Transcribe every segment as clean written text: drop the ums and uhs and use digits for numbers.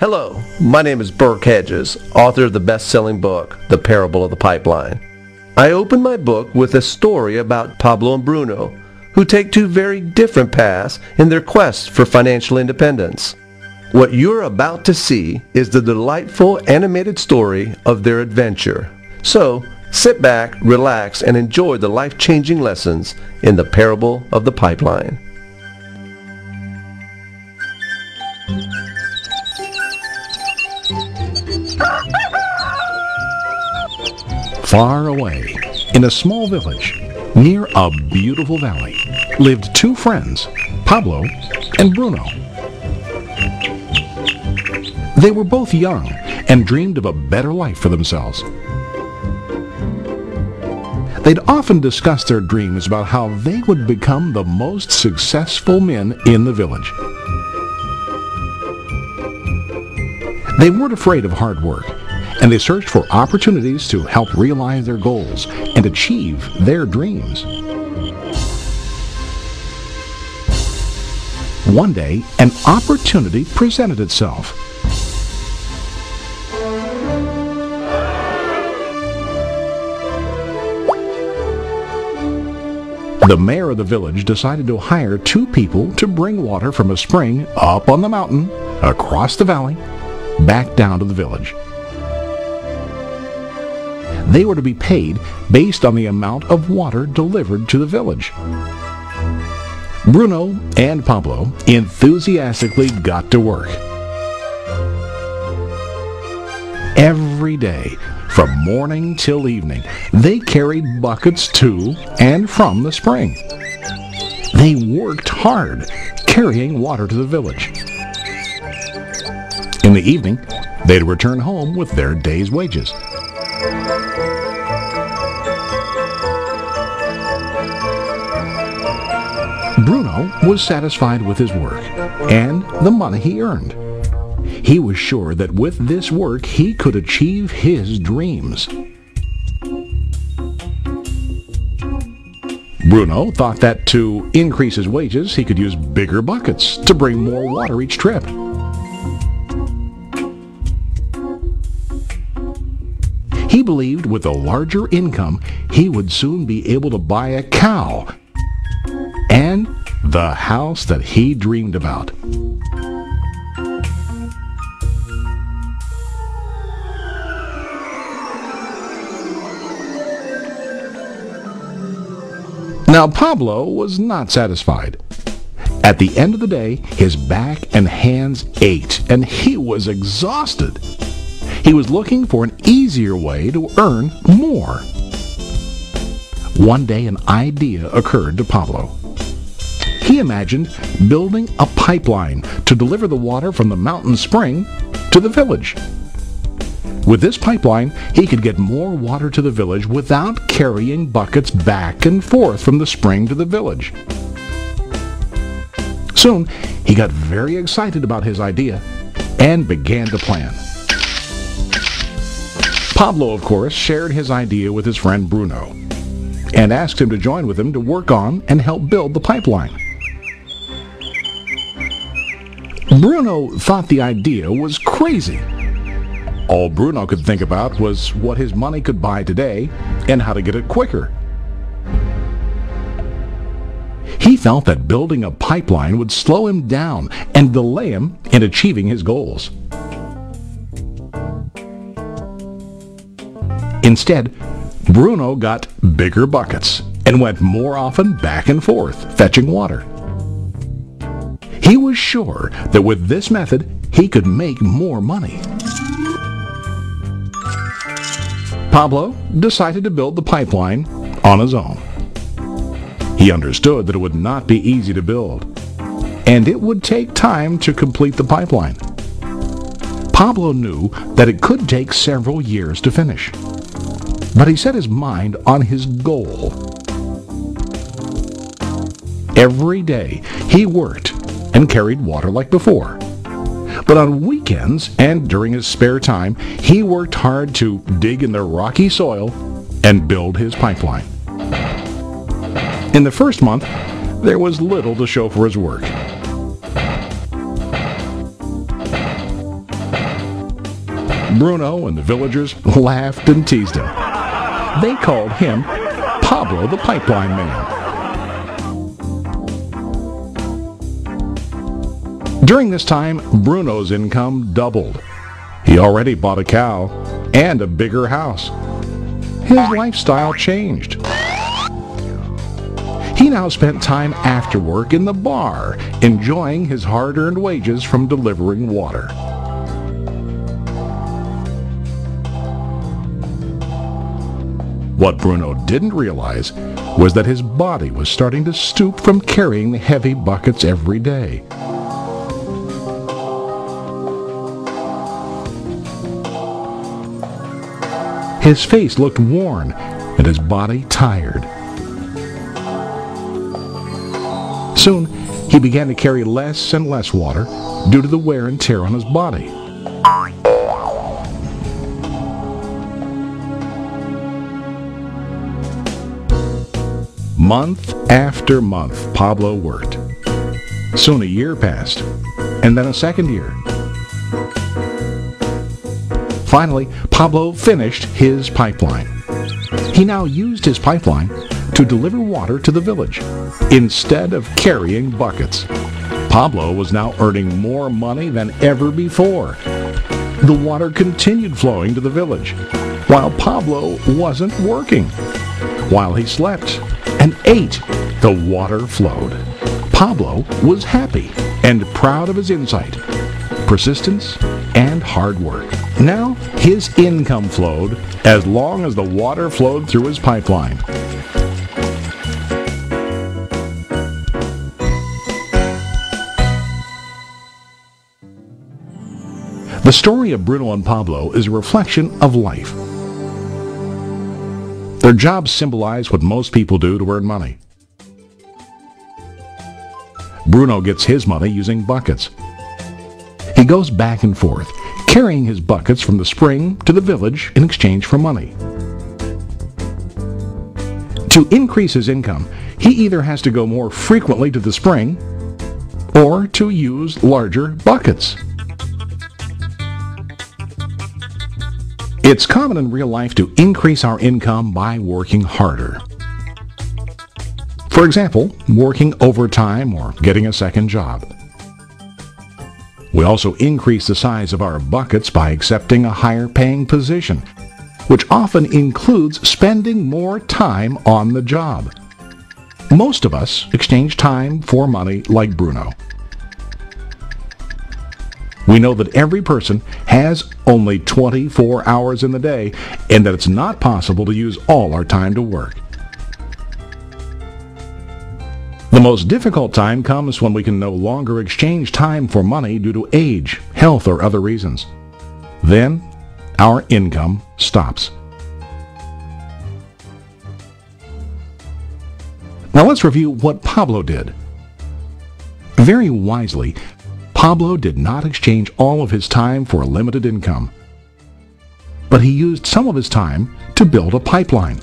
Hello, my name is Burke Hedges, author of the best-selling book, The Parable of the Pipeline. I open my book with a story about Pablo and Bruno, who take two very different paths in their quest for financial independence. What you're about to see is the delightful animated story of their adventure. So, sit back, relax, and enjoy the life-changing lessons in The Parable of the Pipeline. Far away, in a small village, near a beautiful valley, lived two friends, Pablo and Bruno. They were both young and dreamed of a better life for themselves. They'd often discuss their dreams about how they would become the most successful men in the village. They weren't afraid of hard work, and they searched for opportunities to help realize their goals and achieve their dreams. One day, an opportunity presented itself. The mayor of the village decided to hire two people to bring water from a spring up on the mountain, across the valley, back down to the village. They were to be paid based on the amount of water delivered to the village. Bruno and Pablo enthusiastically got to work. Every day, from morning till evening, they carried buckets to and from the spring. They worked hard, carrying water to the village. In the evening, they'd return home with their day's wages. Bruno was satisfied with his work and the money he earned. He was sure that with this work he could achieve his dreams. Bruno thought that to increase his wages he could use bigger buckets to bring more water each trip. He believed with a larger income he would soon be able to buy a cow and the house that he dreamed about. Now Pablo was not satisfied. At the end of the day, his back and hands ached, and he was exhausted. He was looking for an easier way to earn more. One day an idea occurred to Pablo. He imagined building a pipeline to deliver the water from the mountain spring to the village. With this pipeline, he could get more water to the village without carrying buckets back and forth from the spring to the village. Soon, he got very excited about his idea and began to plan. Pablo, of course, shared his idea with his friend Bruno and asked him to join with him to work on and help build the pipeline. Bruno thought the idea was crazy. All Bruno could think about was what his money could buy today and how to get it quicker. He felt that building a pipeline would slow him down and delay him in achieving his goals. Instead, Bruno got bigger buckets and went more often back and forth, fetching water. He was sure that with this method, he could make more money. Pablo decided to build the pipeline on his own. He understood that it would not be easy to build, and it would take time to complete the pipeline. Pablo knew that it could take several years to finish, but he set his mind on his goal. Every day he worked and carried water like before. But on weekends and during his spare time, he worked hard to dig in the rocky soil and build his pipeline. In the first month, there was little to show for his work. Bruno and the villagers laughed and teased him. They called him Pablo the Pipeline Man. During this time, Bruno's income doubled. He already bought a cow and a bigger house. His lifestyle changed. He now spent time after work in the bar, enjoying his hard-earned wages from delivering water. What Bruno didn't realize was that his body was starting to stoop from carrying the heavy buckets every day. His face looked worn and his body tired. Soon, he began to carry less and less water due to the wear and tear on his body. Month after month, Pablo worked. Soon a year passed, and then a second year. Finally, Pablo finished his pipeline. He now used his pipeline to deliver water to the village instead of carrying buckets. Pablo was now earning more money than ever before. The water continued flowing to the village, while Pablo wasn't working. While he slept and ate, the water flowed. Pablo was happy and proud of his insight, persistence, and hard work. Now his income flowed as long as the water flowed through his pipeline. The story of Bruno and Pablo is a reflection of life. Their jobs symbolize what most people do to earn money. Bruno gets his money using buckets. He goes back and forth, carrying his buckets from the spring to the village in exchange for money. To increase his income, he either has to go more frequently to the spring or to use larger buckets. It's common in real life to increase our income by working harder. For example, working overtime or getting a second job. We also increase the size of our buckets by accepting a higher paying position, which often includes spending more time on the job. Most of us exchange time for money like Bruno. We know that every person has only 24 hours in the day and that it's not possible to use all our time to work. The most difficult time comes when we can no longer exchange time for money due to age, health, or other reasons. Then, our income stops. Now let's review what Pablo did. Very wisely, Pablo did not exchange all of his time for a limited income, but he used some of his time to build a pipeline.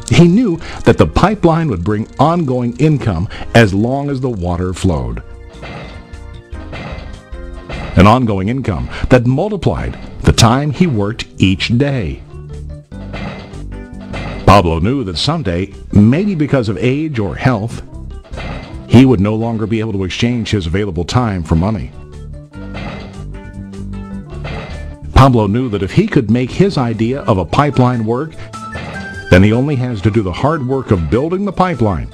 He knew that the pipeline would bring ongoing income as long as the water flowed. An ongoing income that multiplied the time he worked each day. Pablo knew that someday, maybe because of age or health, he would no longer be able to exchange his available time for money. Pablo knew that if he could make his idea of a pipeline work, then he only has to do the hard work of building the pipeline.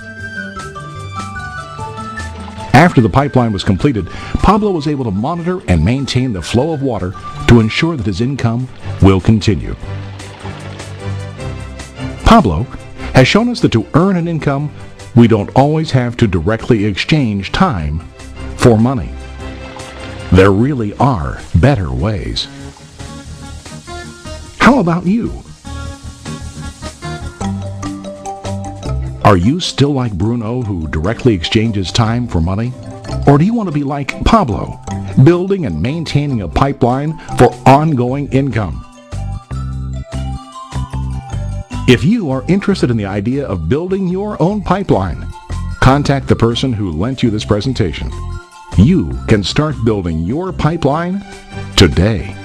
After the pipeline was completed, Pablo was able to monitor and maintain the flow of water to ensure that his income will continue. Pablo has shown us that to earn an income, we don't always have to directly exchange time for money. There really are better ways. How about you? Are you still like Bruno, who directly exchanges time for money? Or do you want to be like Pablo, building and maintaining a pipeline for ongoing income? If you are interested in the idea of building your own pipeline, contact the person who lent you this presentation. You can start building your pipeline today.